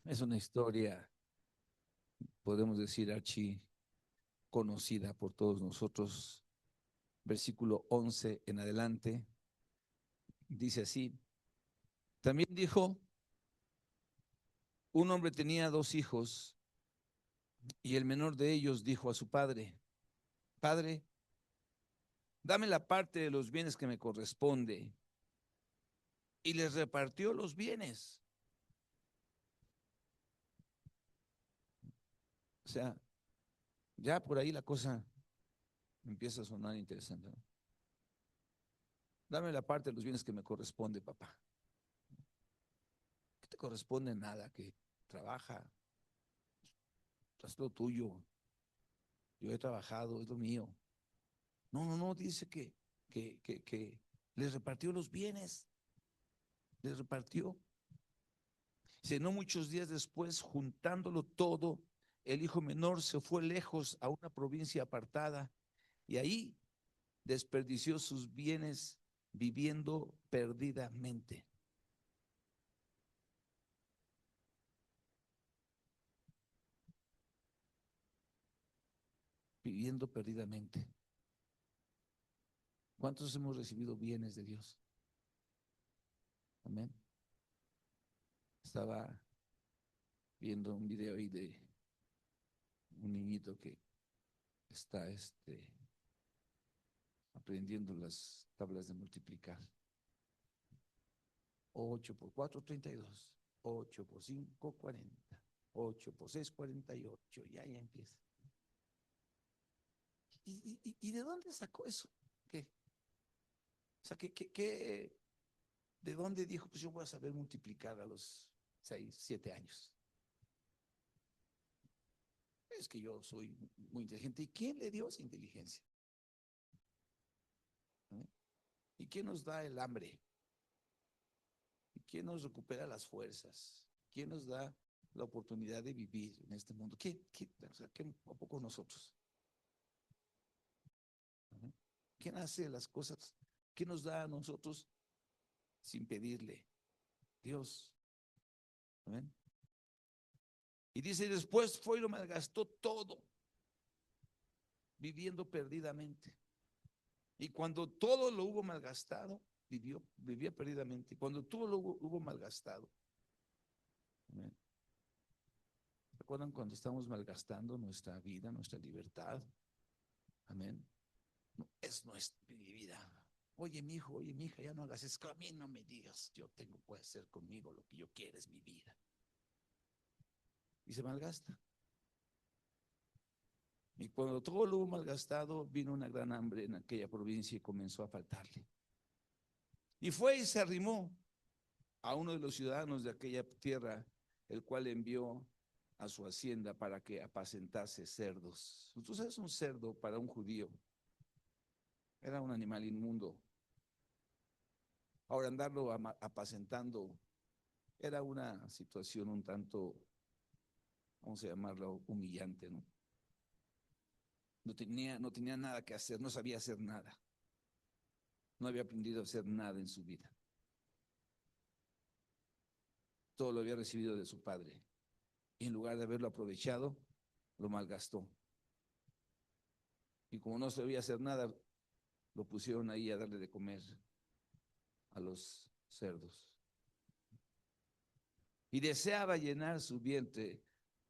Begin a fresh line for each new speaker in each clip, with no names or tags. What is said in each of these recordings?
Es una historia, podemos decir, archi conocida por todos nosotros. Versículo 11 en adelante, dice así. También dijo, un hombre tenía dos hijos y el menor de ellos dijo a su padre, Padre, dame la parte de los bienes que me corresponde. Y les repartió los bienes. O sea, ya por ahí la cosa empieza a sonar interesante, ¿no? Dame la parte de los bienes que me corresponde, papá. ¿Qué te corresponde? Nada, que trabaja, es lo tuyo. Yo he trabajado, es lo mío. No, no, no, dice que les repartió los bienes, les repartió. Dice, no muchos días después, juntándolo todo, el hijo menor se fue lejos a una provincia apartada y ahí desperdició sus bienes viviendo perdidamente. Viviendo perdidamente. ¿Cuántos hemos recibido bienes de Dios? Amén. Estaba viendo un video ahí de un niñito que está aprendiendo las tablas de multiplicar. 8 por 4, 32. 8 por 5, 40. 8 por 6, 48. Ya empieza. ¿Y de dónde sacó eso? ¿Qué? O sea, ¿de dónde dijo? Pues yo voy a saber multiplicar a los 6, 7 años. Es que yo soy muy inteligente. ¿Y quién le dio esa inteligencia? ¿Eh? ¿Y quién nos da el hambre? ¿Y quién nos recupera las fuerzas? ¿Quién nos da la oportunidad de vivir en este mundo? O sea, ¿a poco nosotros? ¿Eh? ¿Quién hace las cosas? ¿Quién nos da a nosotros sin pedirle? Dios. ¿Amén? Y dice, después fue y lo malgastó todo, viviendo perdidamente. Y cuando todo lo hubo malgastado, vivía perdidamente. Y cuando todo lo hubo malgastado, ¿amén? ¿Recuerdan cuando estamos malgastando nuestra vida, nuestra libertad? Amén. No, no es mi vida. Oye, mi hijo, oye, mi hija, ya no hagas eso. A mí no me digas, puedes hacer conmigo lo que yo quiera, es mi vida. Y se malgasta. Y cuando todo lo hubo malgastado, vino una gran hambre en aquella provincia y comenzó a faltarle. Y fue y se arrimó a uno de los ciudadanos de aquella tierra, el cual envió a su hacienda para que apacentase cerdos. Tú sabes, un cerdo para un judío era un animal inmundo. Ahora andarlo apacentando era una situación un tanto, vamos a llamarlo, humillante, ¿no? No tenía nada que hacer, no sabía hacer nada. No había aprendido a hacer nada en su vida. Todo lo había recibido de su padre. Y en lugar de haberlo aprovechado, lo malgastó. Y como no sabía hacer nada, lo pusieron ahí a darle de comer a los cerdos. Y deseaba llenar su vientre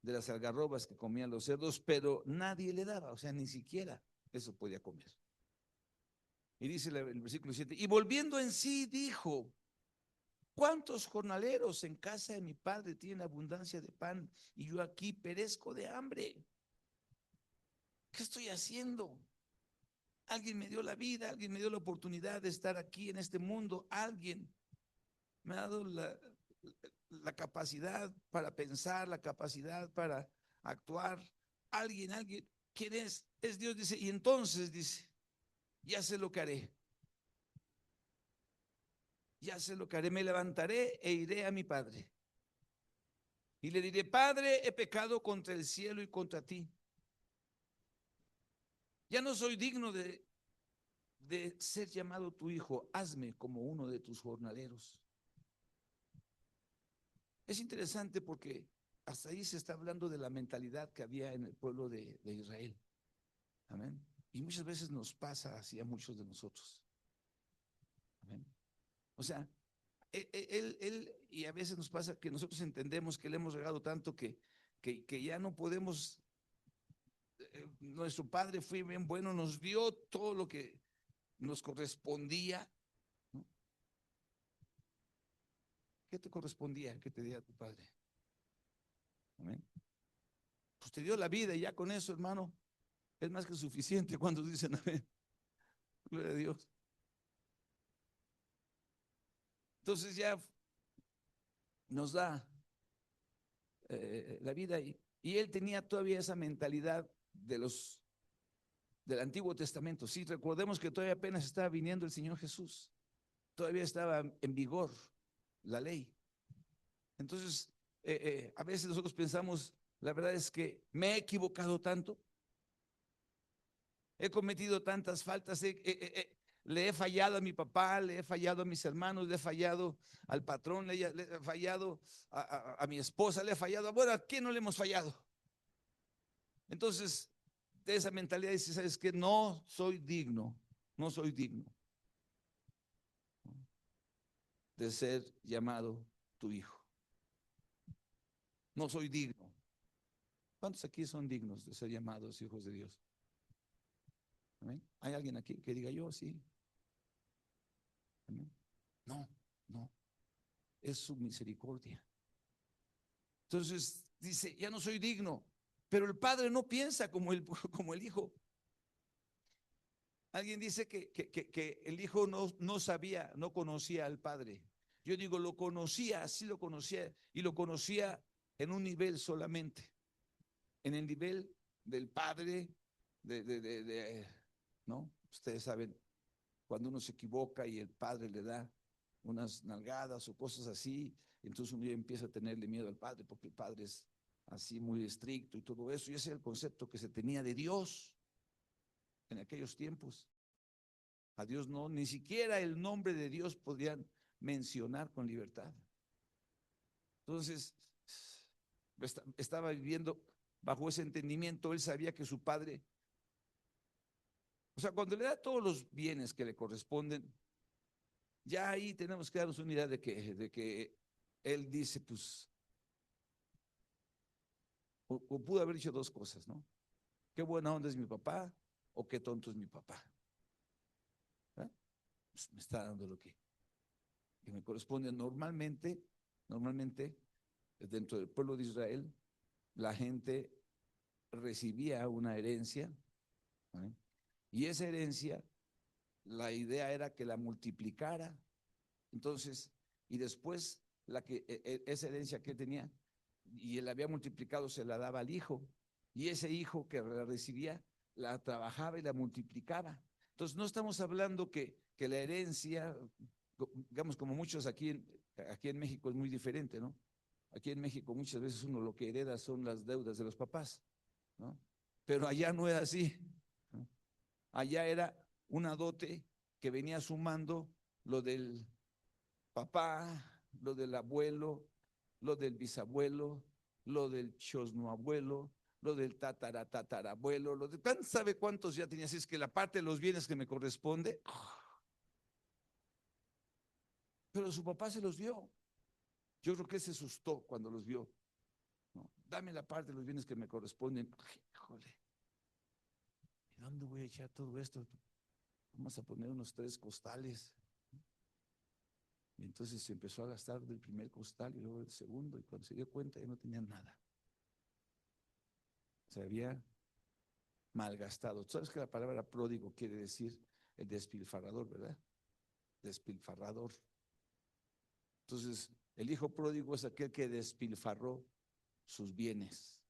de las algarrobas que comían los cerdos, pero nadie le daba, o sea, ni siquiera eso podía comer. Y dice el versículo 7, y volviendo en sí dijo, ¿cuántos jornaleros en casa de mi padre tienen abundancia de pan y yo aquí perezco de hambre? ¿Qué estoy haciendo? Alguien me dio la vida, alguien me dio la oportunidad de estar aquí en este mundo, alguien me ha dado la capacidad para pensar, la capacidad para actuar. Alguien, ¿quién es? Es Dios, dice, y entonces dice, ya sé lo que haré, ya sé lo que haré, me levantaré e iré a mi padre. Y le diré, Padre, he pecado contra el cielo y contra ti. Ya no soy digno de ser llamado tu hijo, hazme como uno de tus jornaleros. Es interesante porque hasta ahí se está hablando de la mentalidad que había en el pueblo de Israel. Amén. Y muchas veces nos pasa así a muchos de nosotros. Amén. O sea, y a veces nos pasa que nosotros entendemos que le hemos regado tanto que ya no podemos. Nuestro padre fue bien bueno, nos dio todo lo que nos correspondía, ¿no? ¿Qué te correspondía? ¿Qué te dio tu padre? Amén. Pues te dio la vida y ya con eso, hermano, es más que suficiente cuando dicen amén. Gloria a Dios. Entonces ya nos da la vida y él tenía todavía esa mentalidad del Antiguo Testamento. Sí, recordemos que todavía apenas estaba viniendo el Señor Jesús, todavía estaba en vigor la ley. Entonces, a veces nosotros pensamos, la verdad es que me he equivocado tanto, he cometido tantas faltas, le he fallado a mi papá, le he fallado a mis hermanos, le he fallado al patrón, le he fallado a mi esposa, le he fallado. Bueno, ¿a quién no le hemos fallado? Entonces, de esa mentalidad dice, ¿sabes qué? No soy digno, no soy digno de ser llamado tu hijo. No soy digno. ¿Cuántos aquí son dignos de ser llamados hijos de Dios? ¿Amén? ¿Hay alguien aquí que diga yo sí? ¿Amén? No, no. Es su misericordia. Entonces dice, ya no soy digno, pero el padre no piensa como como el hijo. Alguien dice que el hijo no sabía, no conocía al padre. Yo digo, lo conocía, sí lo conocía, y lo conocía en un nivel solamente, en el nivel del padre, ¿no? Ustedes saben, cuando uno se equivoca y el padre le da unas nalgadas o cosas así, entonces uno ya empieza a tenerle miedo al padre, porque el padre es así muy estricto y todo eso, y ese es el concepto que se tenía de Dios en aquellos tiempos. A Dios no, ni siquiera el nombre de Dios podían mencionar con libertad. Entonces, estaba viviendo bajo ese entendimiento. Él sabía que su padre, o sea, cuando le da todos los bienes que le corresponden, ya ahí tenemos que darnos una idea de que él dice, pues, o pudo haber dicho dos cosas, ¿no? Qué buena onda es mi papá o qué tonto es mi papá. ¿Eh? Pues me está dando lo que me corresponde. Normalmente, dentro del pueblo de Israel, la gente recibía una herencia, ¿eh? Y esa herencia, la idea era que la multiplicara. Entonces, y después esa herencia que tenía y él había multiplicado se la daba al hijo, y ese hijo que la recibía la trabajaba y la multiplicaba. Entonces no estamos hablando que la herencia, digamos, como muchos aquí en México es muy diferente, ¿no? Aquí en México muchas veces uno lo que hereda son las deudas de los papás, ¿no? Pero allá no era así, ¿no? Allá era una dote que venía sumando lo del papá, lo del abuelo, lo del bisabuelo, lo del chosnoabuelo, lo del tataratatarabuelo, lo de tan sabe cuántos ya tenía. Así es que la parte de los bienes que me corresponde, pero su papá se los dio. Yo creo que se asustó cuando los vio, ¿no? Dame la parte de los bienes que me corresponden. Híjole, ¿y dónde voy a echar todo esto? Vamos a poner unos 3 costales. Y entonces se empezó a gastar del primer costal y luego del segundo, y cuando se dio cuenta ya no tenía nada. Se había malgastado. ¿Sabes que la palabra pródigo quiere decir el despilfarrador, verdad? Despilfarrador. Entonces, el hijo pródigo es aquel que despilfarró sus bienes,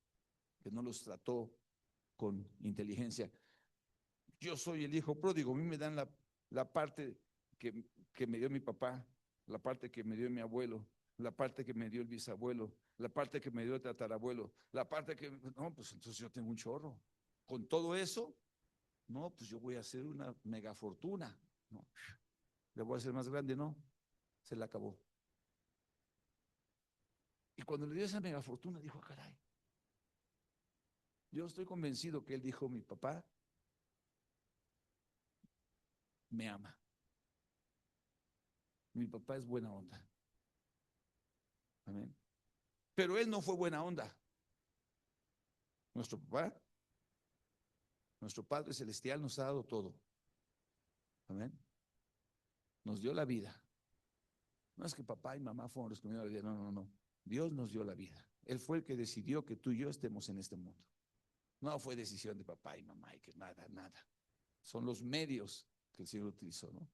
que no los trató con inteligencia. Yo soy el hijo pródigo, a mí me dan la parte que me dio mi papá, la parte que me dio mi abuelo, la parte que me dio el bisabuelo, la parte que me dio el tatarabuelo, la parte que, no, pues entonces yo tengo un chorro. Con todo eso, no, pues yo voy a hacer una mega fortuna, ¿no? Le voy a hacer más grande, no, se la acabó. Y cuando le dio esa mega fortuna, dijo, "Ah, caray". Yo estoy convencido que él dijo, mi papá me ama. Mi papá es buena onda. Amén. Pero él no fue buena onda. Nuestro papá, nuestro Padre Celestial nos ha dado todo. Amén. Nos dio la vida. No es que papá y mamá fueron los que me dieron la vida. No, no, no. Dios nos dio la vida. Él fue el que decidió que tú y yo estemos en este mundo. No fue decisión de papá y mamá y que nada, nada. Son los medios que el Señor utilizó, ¿no?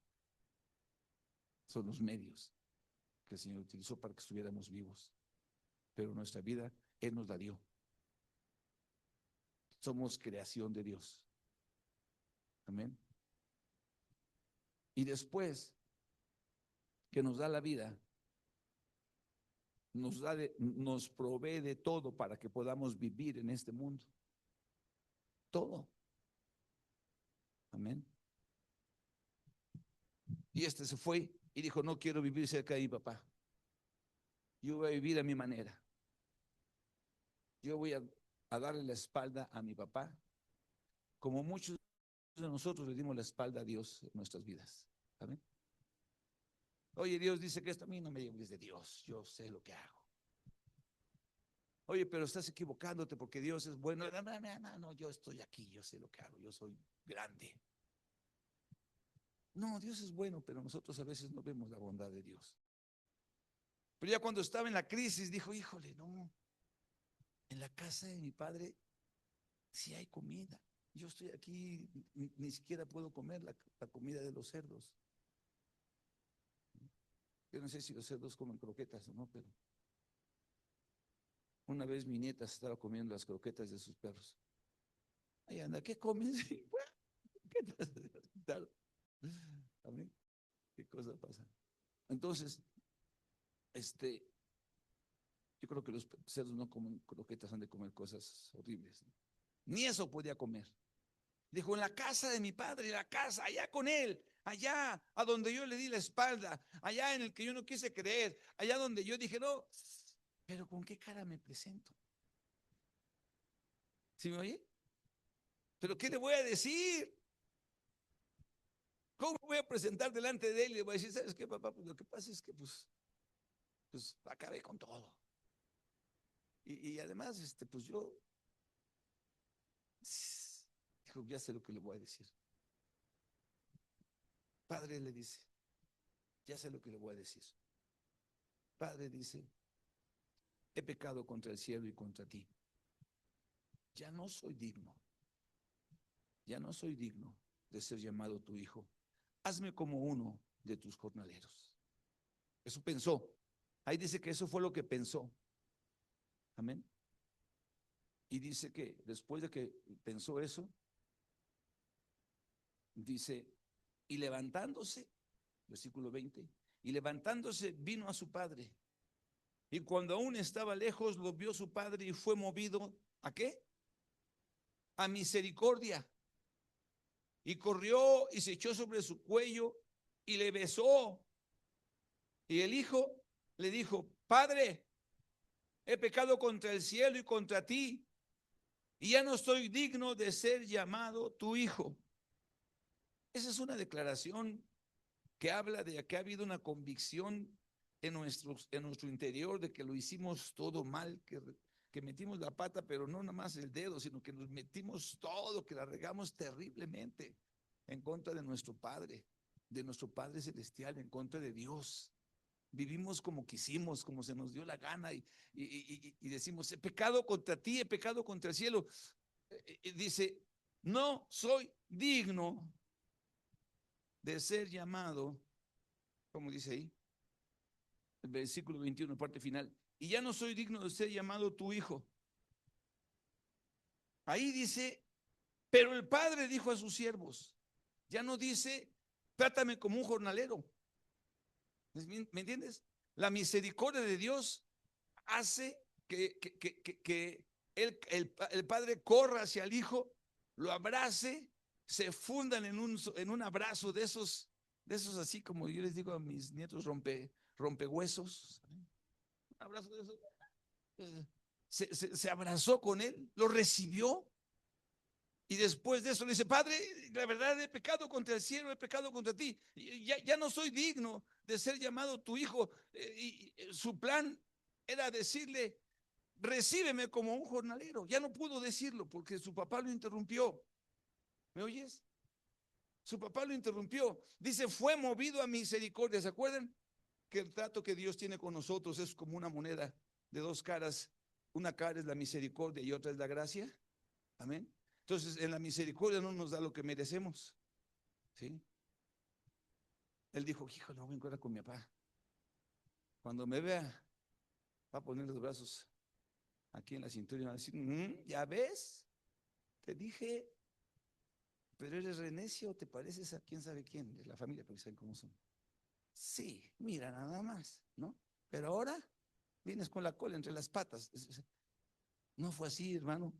Son los medios que el Señor utilizó para que estuviéramos vivos. Pero nuestra vida, Él nos la dio. Somos creación de Dios. Amén. Y después que nos da la vida, nos provee de todo para que podamos vivir en este mundo. Todo. Amén. Y este se fue y dijo, no quiero vivir cerca de mi papá. Yo voy a vivir a mi manera. Yo voy a darle la espalda a mi papá, como muchos de nosotros le dimos la espalda a Dios en nuestras vidas. ¿Amén? Oye, Dios dice que esto a mí no me lleves de Dios, yo sé lo que hago. Oye, pero estás equivocándote porque Dios es bueno. No, no, no, no, yo estoy aquí, yo sé lo que hago, yo soy grande. No, Dios es bueno, pero nosotros a veces no vemos la bondad de Dios. Pero ya cuando estaba en la crisis dijo, híjole, no, en la casa de mi padre sí hay comida. Yo estoy aquí, ni siquiera puedo comer la comida de los cerdos. Yo no sé si los cerdos comen croquetas o no, pero una vez mi nieta estaba comiendo las croquetas de sus perros. Ahí anda, ¿qué comes? ¿Qué ¿A mí? ¿Qué cosa pasa? Entonces, yo creo que los cerdos no comen croquetas, han de comer cosas horribles, ¿no? Ni eso podía comer. Dijo, en la casa de mi padre, en la casa, allá con él, allá a donde yo le di la espalda, allá en el que yo no quise creer, allá donde yo dije, no, pero ¿con qué cara me presento? ¿Sí me oye? ¿Pero qué le voy a decir? ¿Cómo me voy a presentar delante de él? Y le voy a decir, ¿sabes qué, papá? Pues lo que pasa es que, pues acabé con todo. Y además, pues yo, dijo, ya sé lo que le voy a decir. Padre le dice, ya sé lo que le voy a decir. Padre dice, he pecado contra el cielo y contra ti. Ya no soy digno. Ya no soy digno de ser llamado tu hijo. Hazme como uno de tus jornaleros. Eso pensó. Ahí dice que eso fue lo que pensó. Amén. Y dice que después de que pensó eso, dice, y levantándose, versículo 20, y levantándose vino a su padre. Y cuando aún estaba lejos, lo vio su padre y fue movido, ¿a qué? A misericordia. Y corrió y se echó sobre su cuello y le besó. Y el hijo le dijo, Padre, he pecado contra el cielo y contra ti, y ya no estoy digno de ser llamado tu hijo. Esa es una declaración que habla de que ha habido una convicción en nuestro interior de que lo hicimos todo mal, que metimos la pata, pero no nada más el dedo, sino que nos metimos todo, que la regamos terriblemente en contra de nuestro Padre Celestial, en contra de Dios. Vivimos como quisimos, como se nos dio la gana y decimos, he pecado contra ti, he pecado contra el cielo. Dice, no soy digno de ser llamado, como dice ahí, el versículo 21, parte final, y ya no soy digno de ser llamado tu hijo. Ahí dice, pero el padre dijo a sus siervos, ya no dice, trátame como un jornalero. ¿Me entiendes? La misericordia de Dios hace que el padre corra hacia el hijo, lo abrace, se fundan en un abrazo de esos así como yo les digo a mis nietos, rompehuesos. Un abrazo de esos. se abrazó con él, lo recibió. Y después de eso le dice, Padre, la verdad he pecado contra el cielo, he pecado contra ti. Ya no soy digno de ser llamado tu hijo. Y su plan era decirle, recíbeme como un jornalero. Ya no pudo decirlo porque su papá lo interrumpió. ¿Me oyes? Su papá lo interrumpió. Dice, fue movido a misericordia. ¿Se acuerdan? Que el trato que Dios tiene con nosotros es como una moneda de dos caras. Una cara es la misericordia y otra es la gracia. Amén. Entonces, en la misericordia no nos da lo que merecemos. ¿Sí? Él dijo, hijo, no voy a encontrar con mi papá. Cuando me vea, va a poner los brazos aquí en la cintura y va a decir, ya ves, te dije, pero eres renecio, te pareces a quién sabe quién, de la familia, porque saben cómo son. Sí, mira, nada más, ¿no? Pero ahora vienes con la cola entre las patas. No fue así, hermano.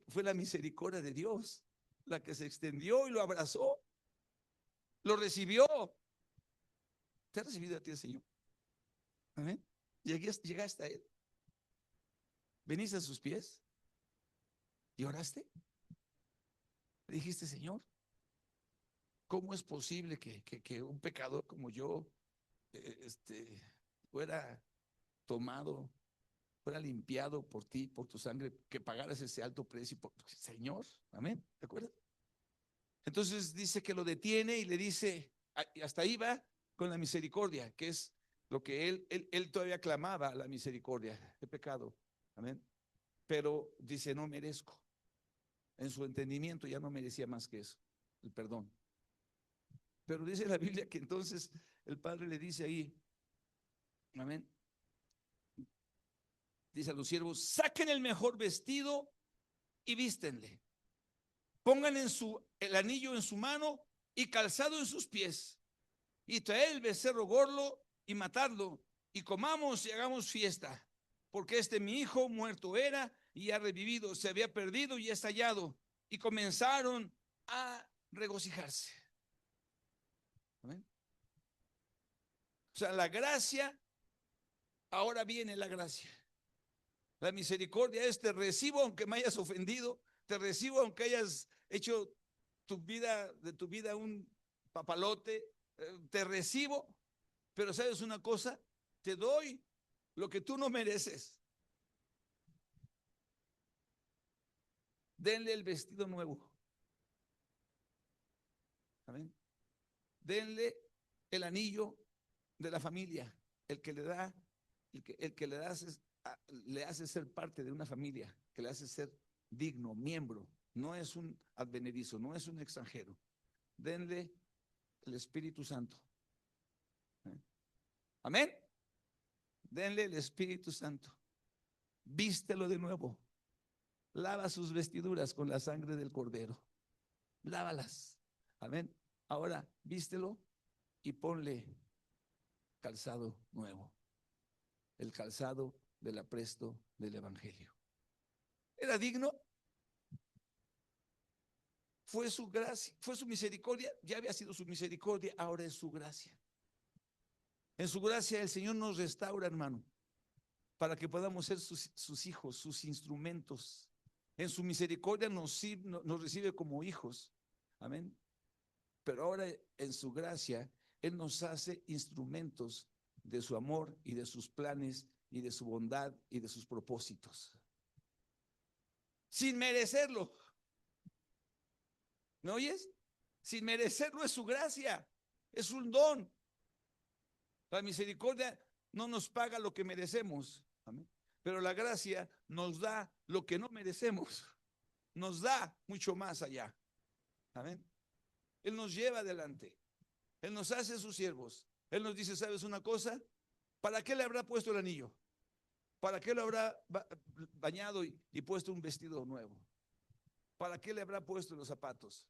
Fue la misericordia de Dios la que se extendió y lo abrazó, lo recibió. ¿Te ha recibido a ti el Señor? Amén. Llegaste a Él. Veniste a sus pies y oraste. Le dijiste, Señor, ¿cómo es posible que un pecador como yo fuera tomado, fuera limpiado por ti, por tu sangre, que pagaras ese alto precio por Señor? Amén. ¿De acuerdo? Entonces dice que lo detiene y le dice, hasta ahí va con la misericordia, que es lo que él todavía clamaba, la misericordia de pecado. Amén. Pero dice, no merezco. En su entendimiento ya no merecía más que eso, el perdón. Pero dice la Biblia que entonces el padre le dice ahí, amén, dice a los siervos, saquen el mejor vestido y vístenle. Pongan el anillo en su mano y calzado en sus pies. Y traed el becerro gordo y matadlo. Y comamos y hagamos fiesta. Porque mi hijo muerto era y ha revivido. Se había perdido y es hallado. Y comenzaron a regocijarse. ¿Amén? O sea, la gracia, ahora viene la gracia. La misericordia es, te recibo aunque me hayas ofendido, te recibo aunque hayas hecho de tu vida un papalote, te recibo, pero sabes una cosa, te doy lo que tú no mereces. Denle el vestido nuevo. Amén. Denle el anillo de la familia, el que le da, el que le hace ser parte de una familia, que le hace ser digno, miembro. No es un advenedizo, no es un extranjero. Denle el Espíritu Santo. Amén. Denle el Espíritu Santo. Vístelo de nuevo. Lava sus vestiduras con la sangre del Cordero. Lávalas. Amén. Ahora vístelo y ponle calzado nuevo. El calzado del apresto del Evangelio. ¿Era digno? Fue su gracia, fue su misericordia, ya había sido su misericordia, ahora es su gracia. En su gracia el Señor nos restaura, hermano, para que podamos ser sus hijos, sus instrumentos. En su misericordia nos recibe como hijos. Amén. Pero ahora en su gracia, Él nos hace instrumentos de su amor y de sus planes y de su bondad y de sus propósitos. Sin merecerlo. ¿Me oyes? Sin merecerlo, es su gracia. Es un don. La misericordia no nos paga lo que merecemos. Amén. Pero la gracia nos da lo que no merecemos. Nos da mucho más allá. Amén. Él nos lleva adelante. Él nos hace sus siervos. Él nos dice, ¿sabes una cosa? ¿Para qué le habrá puesto el anillo? ¿Para qué lo habrá bañado y puesto un vestido nuevo? ¿Para qué le habrá puesto los zapatos?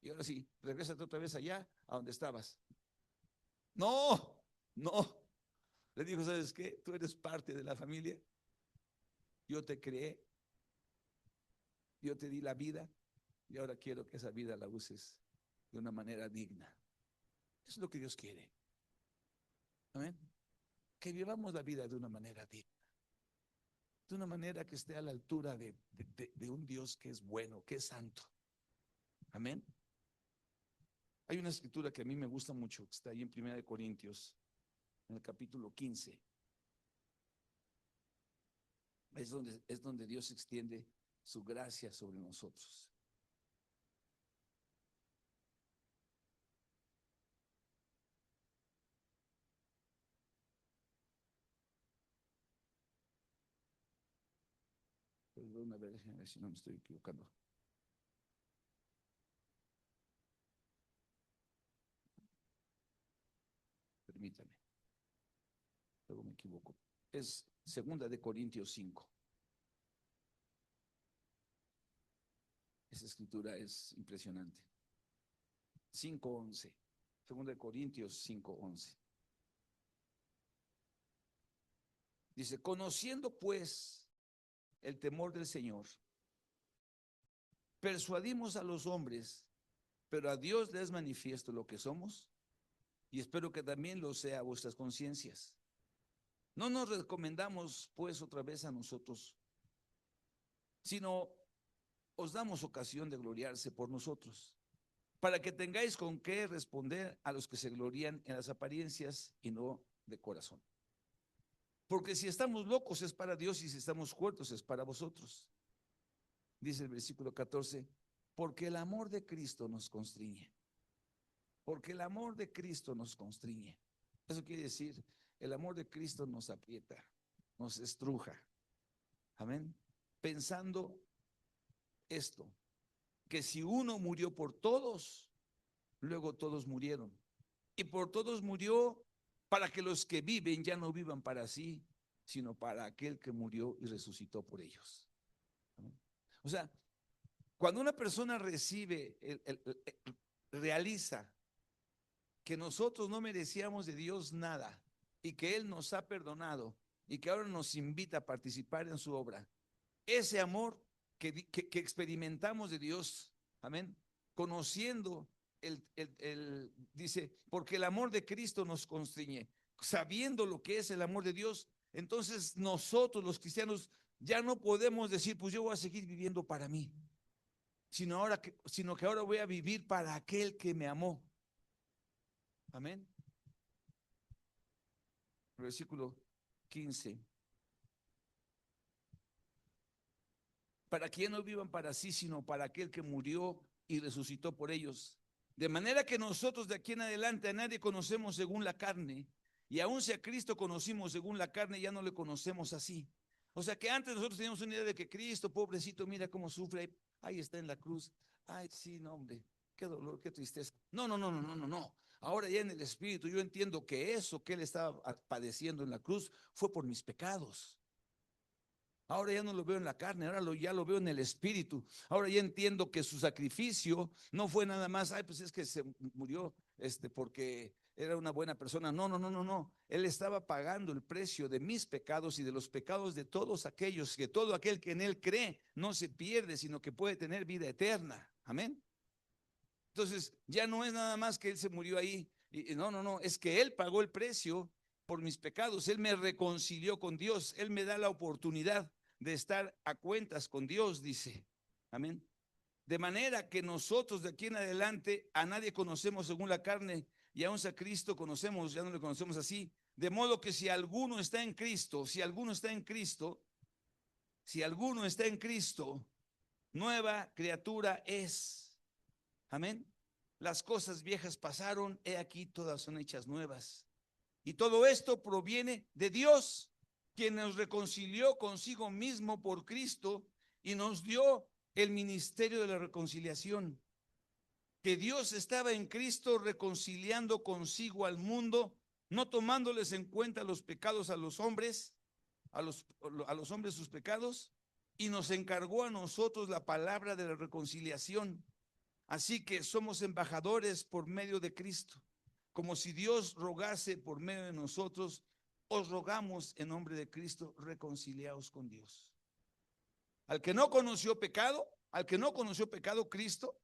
Y ahora sí, regrésate otra vez allá a donde estabas. No, no. Le dijo, ¿sabes qué? Tú eres parte de la familia. Yo te creé. Yo te di la vida. Y ahora quiero que esa vida la uses de una manera digna. Eso es lo que Dios quiere. Amén. que vivamos la vida de una manera digna, de una manera que esté a la altura de un Dios que es bueno, que es santo. Amén. Hay una escritura que a mí me gusta mucho, que está ahí en 1 Corintios, en el capítulo 15. Es donde Dios extiende su gracia sobre nosotros. Perdón, a ver si no me estoy equivocando. Permítame, luego me equivoco. Es 2 Corintios 5. Esa escritura es impresionante. 5:11. 2 Corintios 5:11. Dice, conociendo pues el temor del Señor, persuadimos a los hombres, pero a Dios les manifiesto lo que somos, y espero que también lo sea a vuestras conciencias. No nos recomendamos pues otra vez a nosotros, sino os damos ocasión de gloriarse por nosotros, para que tengáis con qué responder a los que se glorían en las apariencias y no de corazón. Porque si estamos locos es para Dios y si estamos cuerdos es para vosotros. Dice el versículo 14, porque el amor de Cristo nos constriñe. Porque el amor de Cristo nos constriñe. Eso quiere decir, el amor de Cristo nos aprieta, nos estruja. Amén. Pensando esto, que si uno murió por todos, luego todos murieron. Y por todos murió para que los que viven ya no vivan para sí, sino para aquel que murió y resucitó por ellos. Amén. O sea, cuando una persona recibe, realiza que nosotros no merecíamos de Dios nada y que Él nos ha perdonado y que ahora nos invita a participar en su obra, ese amor que experimentamos de Dios, amén, conociendo dice, porque el amor de Cristo nos constriñe, sabiendo lo que es el amor de Dios, entonces nosotros los cristianos ya no podemos decir, pues yo voy a seguir viviendo para mí, sino que ahora voy a vivir para aquel que me amó. Amén. Versículo 15. Para que ya no vivan para sí, sino para aquel que murió y resucitó por ellos. De manera que nosotros de aquí en adelante a nadie conocemos según la carne, y aun si a Cristo conocimos según la carne, ya no le conocemos así. O sea que antes nosotros teníamos una idea de que Cristo, pobrecito, mira cómo sufre, ahí está en la cruz. Ay, sí, no, hombre, qué dolor, qué tristeza. No, no, no, no, no, no, no. Ahora ya en el Espíritu yo entiendo que eso que Él estaba padeciendo en la cruz fue por mis pecados. Ahora ya no lo veo en la carne, ahora ya lo veo en el Espíritu. Ahora ya entiendo que su sacrificio no fue nada más, ay, pues es que se murió porque era una buena persona. No, no, no, no, no. Él estaba pagando el precio de mis pecados y de los pecados de todos aquellos, que todo aquel que en Él cree no se pierde, sino que puede tener vida eterna. Amén. Entonces, ya no es nada más que Él se murió ahí. No, no, no, es que Él pagó el precio por mis pecados. Él me reconcilió con Dios. Él me da la oportunidad de estar a cuentas con Dios, dice. Amén. De manera que nosotros de aquí en adelante a nadie conocemos según la carne, y aún a Cristo conocemos, ya no le conocemos así. De modo que si alguno está en Cristo, si alguno está en Cristo, si alguno está en Cristo, nueva criatura es. Amén. Las cosas viejas pasaron, he aquí todas son hechas nuevas. Y todo esto proviene de Dios, quien nos reconcilió consigo mismo por Cristo y nos dio el ministerio de la reconciliación. Que Dios estaba en Cristo reconciliando consigo al mundo, no tomándoles en cuenta los pecados a los hombres, a los hombres sus pecados, y nos encargó a nosotros la palabra de la reconciliación. Así que somos embajadores por medio de Cristo. Como si Dios rogase por medio de nosotros, os rogamos en nombre de Cristo, reconciliaos con Dios. Al que no conoció pecado, Cristo,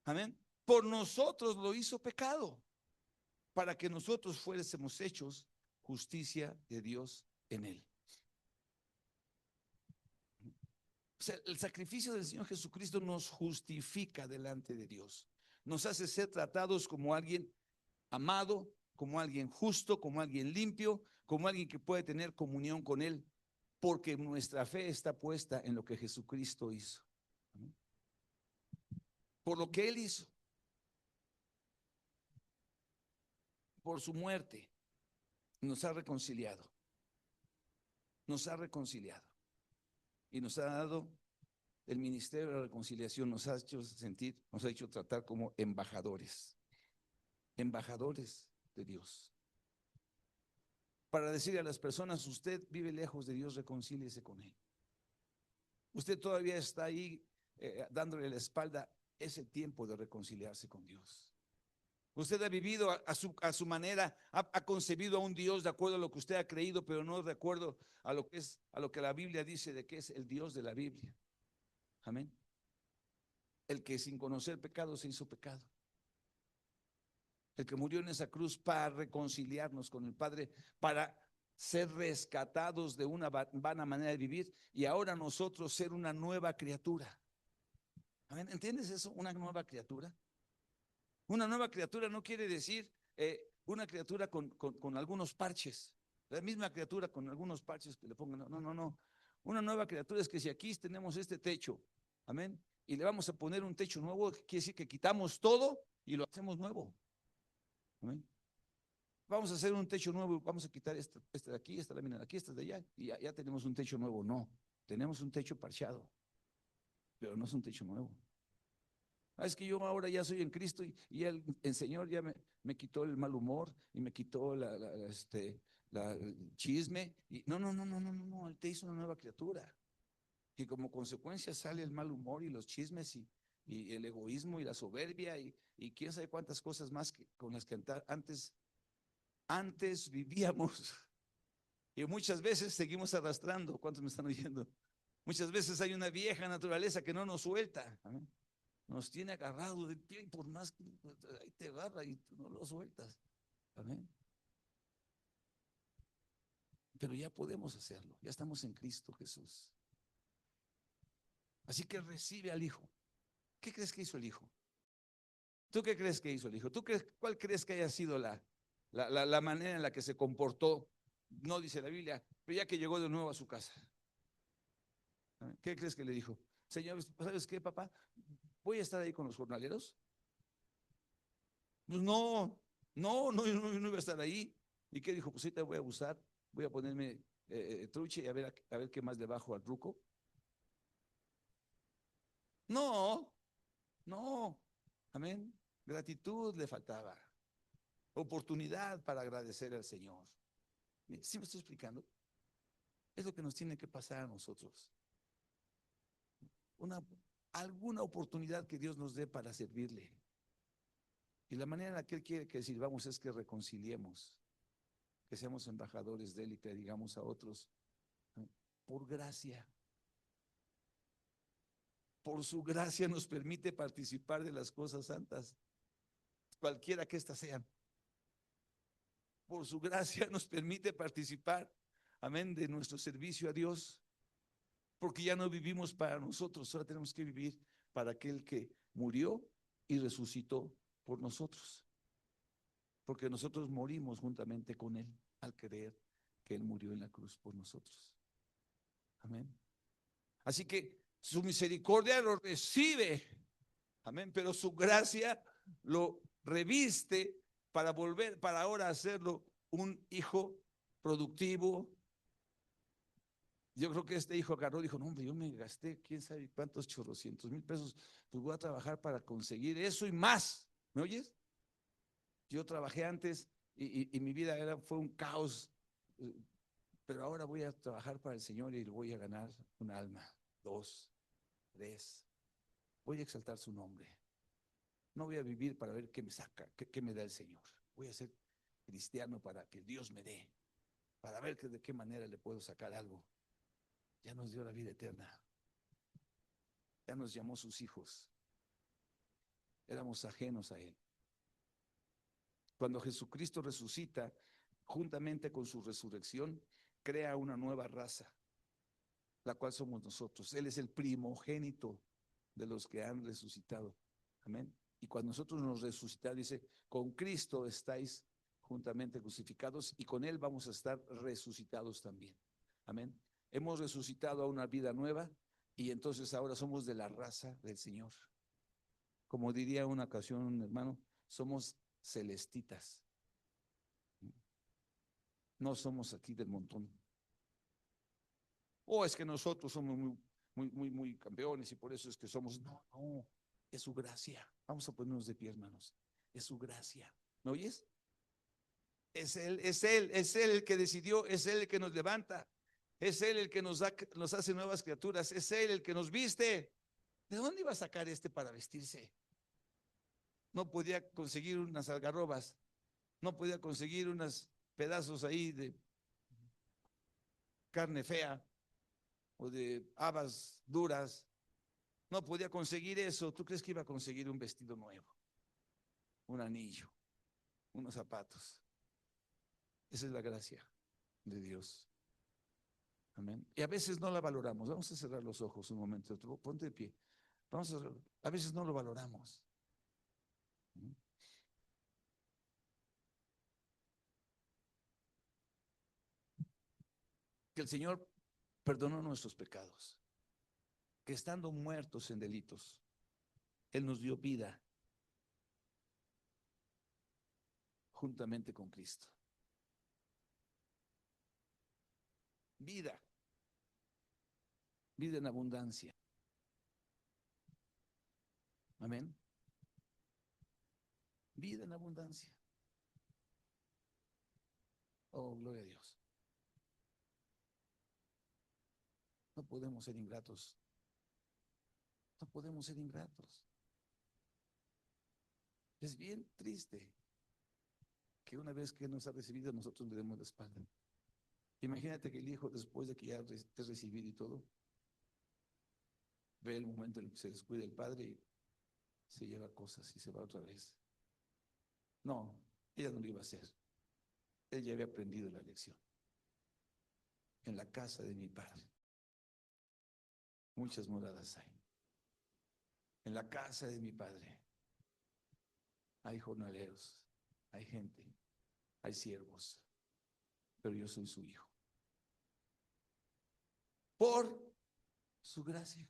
amén, por nosotros lo hizo pecado, para que nosotros fuésemos hechos justicia de Dios en él. O sea, el sacrificio del Señor Jesucristo nos justifica delante de Dios. Nos hace ser tratados como alguien amado, como alguien justo, como alguien limpio, como alguien que puede tener comunión con Él, porque nuestra fe está puesta en lo que Jesucristo hizo. Por lo que Él hizo, por su muerte, nos ha reconciliado. Nos ha reconciliado. Y nos ha dado el ministerio de la reconciliación, nos ha hecho sentir, nos ha hecho tratar como embajadores. Embajadores de Dios. Para decirle a las personas, usted vive lejos de Dios, reconcíliese con Él. Usted todavía está ahí dándole la espalda, es el tiempo de reconciliarse con Dios. Usted ha vivido a su manera, ha concebido a un Dios de acuerdo a lo que usted ha creído, pero no de acuerdo a lo que es, a lo que la Biblia dice de que es el Dios de la Biblia. Amén. El que sin conocer pecado se hizo pecado. El que murió en esa cruz para reconciliarnos con el Padre, para ser rescatados de una vana manera de vivir y ahora nosotros ser una nueva criatura. Amén. ¿Entiendes eso? Una nueva criatura. Una nueva criatura no quiere decir una criatura con algunos parches. La misma criatura con algunos parches que le pongan. No, no, no. Una nueva criatura es que si aquí tenemos este techo, amén, y le vamos a poner un techo nuevo, quiere decir que quitamos todo y lo hacemos nuevo. Amén. Vamos a hacer un techo nuevo, vamos a quitar este de aquí, esta lámina de aquí, esta de allá, y ya tenemos un techo nuevo. No, tenemos un techo parchado, pero no es un techo nuevo. Es que yo ahora ya soy en Cristo y el Señor ya me quitó el mal humor y me quitó el chisme. Y no, no, no, no, no, no, no, Él te hizo una nueva criatura. Y como consecuencia sale el mal humor y los chismes y el egoísmo y la soberbia y quién sabe cuántas cosas más con las que antes vivíamos. Y muchas veces seguimos arrastrando. ¿Cuántos me están oyendo? Muchas veces hay una vieja naturaleza que no nos suelta. ¿Amén? Nos tiene agarrado de pie y por más que ahí te agarra y tú no lo sueltas. Amén. Pero ya podemos hacerlo. Ya estamos en Cristo Jesús. Así que recibe al Hijo. ¿Qué crees que hizo el Hijo? ¿Tú qué crees que hizo el Hijo? ¿Cuál crees que haya sido la manera en la que se comportó? No dice la Biblia, pero ya que llegó de nuevo a su casa. ¿Qué crees que le dijo? Señor, ¿sabes qué, papá? ¿Voy a estar ahí con los jornaleros? Pues no, yo no iba a estar ahí. ¿Y qué dijo? Pues ahorita voy a abusar, voy a ponerme truche y a ver qué más le bajo al ruco. No, no, amén. Gratitud le faltaba, oportunidad para agradecer al Señor. ¿Sí me estoy explicando? Es lo que nos tiene que pasar a nosotros. Alguna oportunidad que Dios nos dé para servirle. Y la manera en la que Él quiere que sirvamos es que reconciliemos, que seamos embajadores de Él y que digamos a otros, por gracia. Por su gracia nos permite participar de las cosas santas, cualquiera que éstas sean. Por su gracia nos permite participar, amén, de nuestro servicio a Dios, porque ya no vivimos para nosotros, ahora tenemos que vivir para aquel que murió y resucitó por nosotros, porque nosotros morimos juntamente con Él al creer que Él murió en la cruz por nosotros. Amén. Así que su misericordia lo recibe, amén, pero su gracia lo reviste para volver, para ahora hacerlo un hijo productivo. Yo creo que este hijo agarró y dijo, no hombre, yo me gasté quién sabe cuántos chorrocientos mil pesos, pues voy a trabajar para conseguir eso y más. ¿Me oyes? Yo trabajé antes y mi vida fue un caos, pero ahora voy a trabajar para el Señor y voy a ganar un alma, 2, 3. Voy a exaltar su nombre. No voy a vivir para ver qué me saca, qué me da el Señor. Voy a ser cristiano para que Dios me dé, para ver de qué manera le puedo sacar algo. Ya nos dio la vida eterna. Ya nos llamó sus hijos. Éramos ajenos a Él. Cuando Jesucristo resucita, juntamente con su resurrección, crea una nueva raza, la cual somos nosotros. Él es el primogénito de los que han resucitado. Amén. Y cuando nosotros nos resucitamos, dice, con Cristo estáis juntamente crucificados y con Él vamos a estar resucitados también. Amén. Hemos resucitado a una vida nueva y entonces ahora somos de la raza del Señor. Como diría una ocasión un hermano, somos celestitas. No somos aquí del montón. O es que nosotros somos muy campeones y por eso es que somos. No, no, es su gracia. Vamos a ponernos de pie, hermanos. Es su gracia. ¿Me oyes? Es Él, es Él, es Él el que decidió, es Él el que nos levanta, es Él el que nos hace nuevas criaturas, es Él el que nos viste. ¿De dónde iba a sacar para vestirse? No podía conseguir unas algarrobas, no podía conseguir unos pedazos ahí de carne fea o de habas duras. No podía conseguir eso. ¿Tú crees que iba a conseguir un vestido nuevo, un anillo, unos zapatos? Esa es la gracia de Dios. Amén. Y a veces no la valoramos. Vamos a cerrar los ojos un momento. Ponte de pie. A veces no lo valoramos. Que el Señor perdonó nuestros pecados. Que estando muertos en delitos, Él nos dio vida juntamente con Cristo. Vida. Vida en abundancia. Amén. Vida en abundancia. Oh, gloria a Dios. No podemos ser ingratos. No podemos ser ingratos. Es bien triste que una vez que nos ha recibido, nosotros le demos la espalda. Imagínate que el hijo, después de que ya te has recibido y todo, ve el momento en el que se descuida el padre y se lleva cosas y se va otra vez. No, ella no lo iba a hacer. Él ya había aprendido la lección. En la casa de mi padre muchas moradas hay. En la casa de mi padre hay jornaleros, hay gente, hay siervos, pero yo soy su hijo. Por su gracia.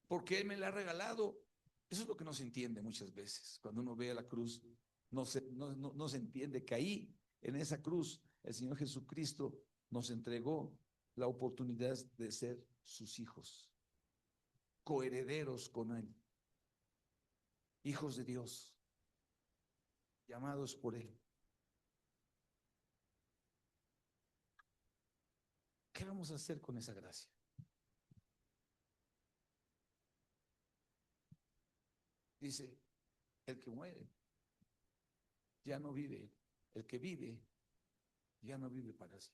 Porque Él me la ha regalado. Eso es lo que no se entiende muchas veces. Cuando uno ve a la cruz, no se entiende que ahí, en esa cruz, el Señor Jesucristo nos entregó la oportunidad de ser sus hijos, coherederos con Él, hijos de Dios, llamados por Él. ¿Qué vamos a hacer con esa gracia? Dice, el que muere ya no vive, el que vive ya no vive para sí,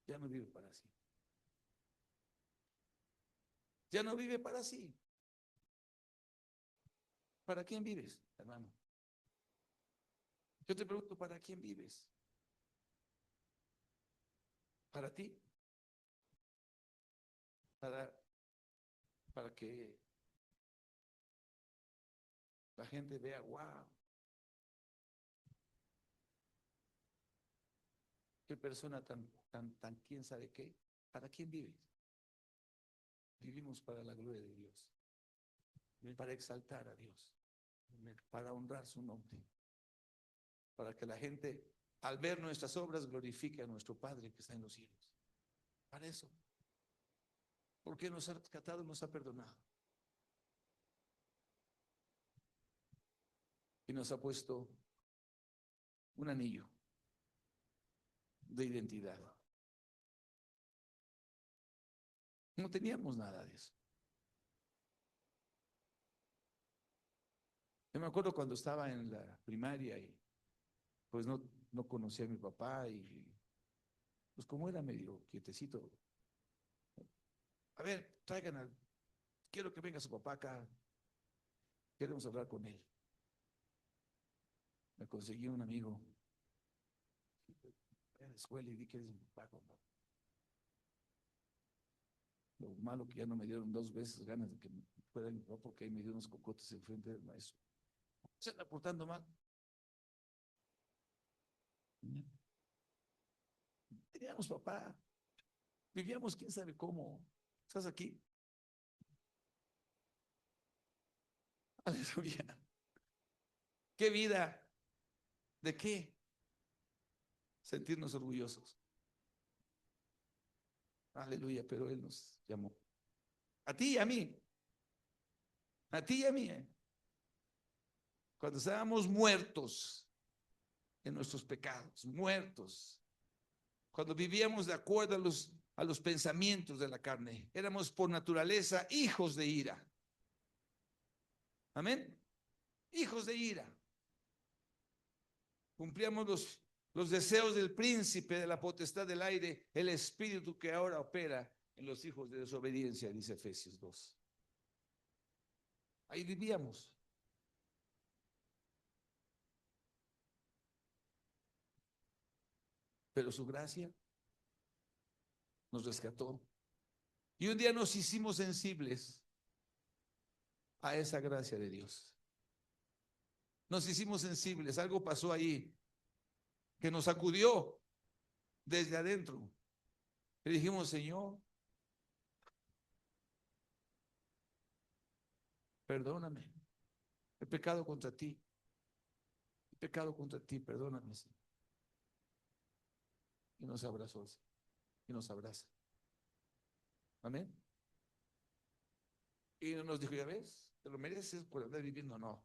ya no vive para sí, ya no vive para sí. ¿Para quién vives, hermano? Yo te pregunto, ¿para quién vives? ¿Para ti? Para, para que la gente vea, wow, qué persona tan, quién sabe qué. ¿Para quién vives? Vivimos para la gloria de Dios, para exaltar a Dios, para honrar su nombre, para que la gente, al ver nuestras obras, glorifique a nuestro Padre que está en los cielos. Para eso. Porque nos ha rescatado y nos ha perdonado. Y nos ha puesto un anillo de identidad. No teníamos nada de eso. Yo me acuerdo cuando estaba en la primaria y pues no conocía a mi papá y pues como era medio quietecito, a ver, quiero que venga su papá acá, queremos hablar con él. Me conseguí un amigo en la escuela y di que eres un pago, ¿no? Lo malo que ya no me dieron 2 veces ganas de que me fuera mi papá porque ahí me dio unos cocotes enfrente del maestro. Se anda portando mal. Teníamos papá, vivíamos quién sabe cómo. ¿Estás aquí? Aleluya. ¿Qué vida? ¿De qué? Sentirnos orgullosos. Aleluya, pero Él nos llamó. A ti y a mí. A ti y a mí. Cuando estábamos muertos en nuestros pecados, muertos. Cuando vivíamos de acuerdo a los pensamientos de la carne. Éramos por naturaleza hijos de ira. Amén. Hijos de ira. Cumplíamos los deseos del príncipe de la potestad del aire, el espíritu que ahora opera en los hijos de desobediencia, dice Efesios 2. Ahí vivíamos. Pero su gracia nos rescató. Y un día nos hicimos sensibles a esa gracia de Dios. Nos hicimos sensibles. Algo pasó ahí que nos sacudió desde adentro. Le dijimos, Señor, perdóname. He pecado contra ti. He pecado contra ti. Perdóname, Señor. Y nos abrazó. Y nos abraza. Amén. Y nos dijo, ya ves, te lo mereces por andar viviendo. No.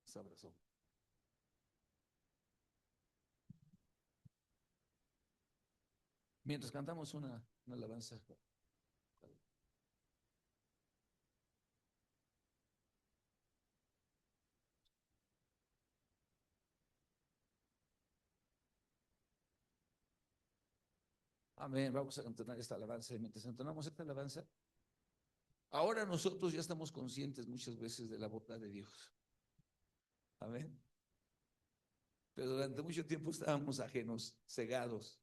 Nos abrazó. Mientras cantamos una alabanza. Amén. Vamos a entonar esta alabanza. Y mientras entonamos esta alabanza, ahora nosotros ya estamos conscientes muchas veces de la bondad de Dios. Amén. Pero durante mucho tiempo estábamos ajenos, cegados,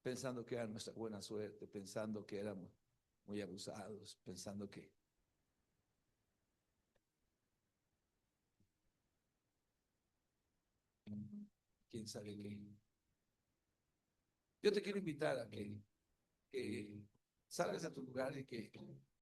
pensando que era nuestra buena suerte, pensando que éramos muy abusados, pensando que quién sabe qué. Yo te quiero invitar a que salgas a tu lugar y que